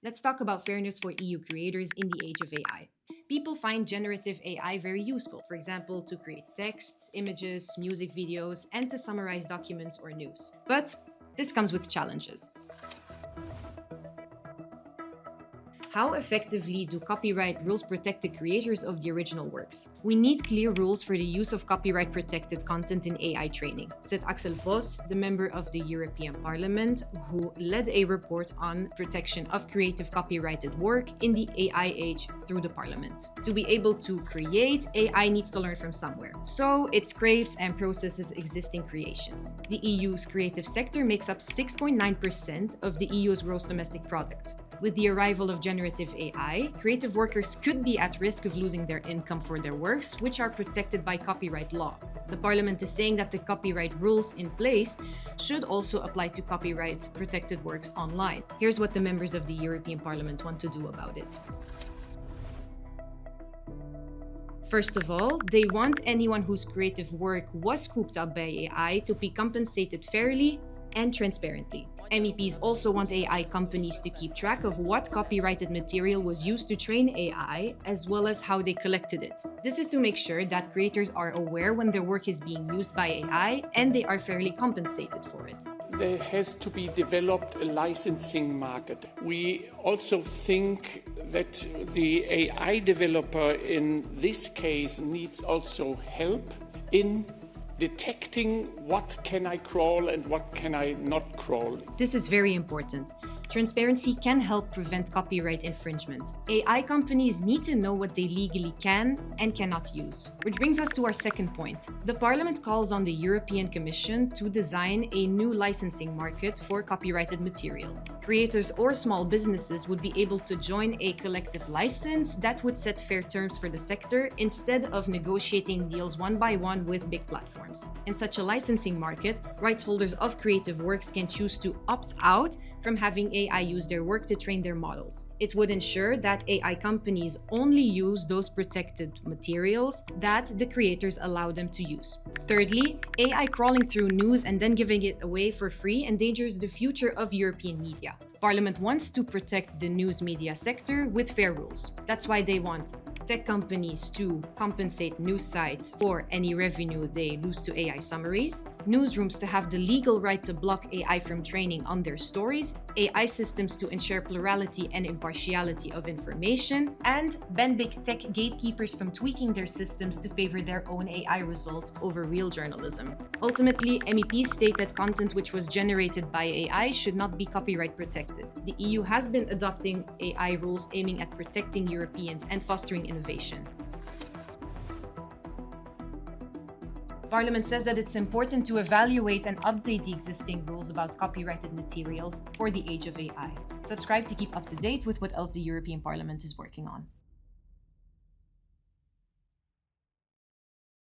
Let's talk about fairness for EU creators in the age of AI. People find generative AI very useful, for example, to create texts, images, music videos, and to summarize documents or news. But this comes with challenges. How effectively do copyright rules protect the creators of the original works? We need clear rules for the use of copyright-protected content in AI training, said Axel Voss, the member of the European Parliament, who led a report on protection of creative copyrighted work in the AI age through the Parliament. To be able to create, AI needs to learn from somewhere. So it scrapes and processes existing creations. The EU's creative sector makes up 6.9% of the EU's gross domestic product. With the arrival of generative AI, creative workers could be at risk of losing their income for their works, which are protected by copyright law. The Parliament is saying that the copyright rules in place should also apply to copyright-protected works online. Here's what the members of the European Parliament want to do about it. First of all, they want anyone whose creative work was scooped up by AI to be compensated fairly and transparently. MEPs also want AI companies to keep track of what copyrighted material was used to train AI, as well as how they collected it. This is to make sure that creators are aware when their work is being used by AI and they are fairly compensated for it. There has to be developed a licensing market. We also think that the AI developer in this case needs also help in detecting what can I crawl and what can I not crawl. This is very important. Transparency can help prevent copyright infringement. AI companies need to know what they legally can and cannot use. Which brings us to our second point. The Parliament calls on the European Commission to design a new licensing market for copyrighted material. Creators or small businesses would be able to join a collective license that would set fair terms for the sector instead of negotiating deals one by one with big platforms. In such a licensing market, rights holders of creative works can choose to opt out from having AI use their work to train their models. It would ensure that AI companies only use those protected materials that the creators allow them to use. Thirdly, AI crawling through news and then giving it away for free endangers the future of European media. Parliament wants to protect the news media sector with fair rules. That's why they want tech companies to compensate news sites for any revenue they lose to AI summaries, newsrooms to have the legal right to block AI from training on their stories, AI systems to ensure plurality and impartiality of information, and ban big tech gatekeepers from tweaking their systems to favor their own AI results over real journalism. Ultimately, MEPs state that content which was generated by AI should not be copyright protected. The EU has been adopting AI rules aiming at protecting Europeans and fostering innovation. Parliament says that it's important to evaluate and update the existing rules about copyrighted materials for the age of AI. Subscribe to keep up to date with what else the European Parliament is working on.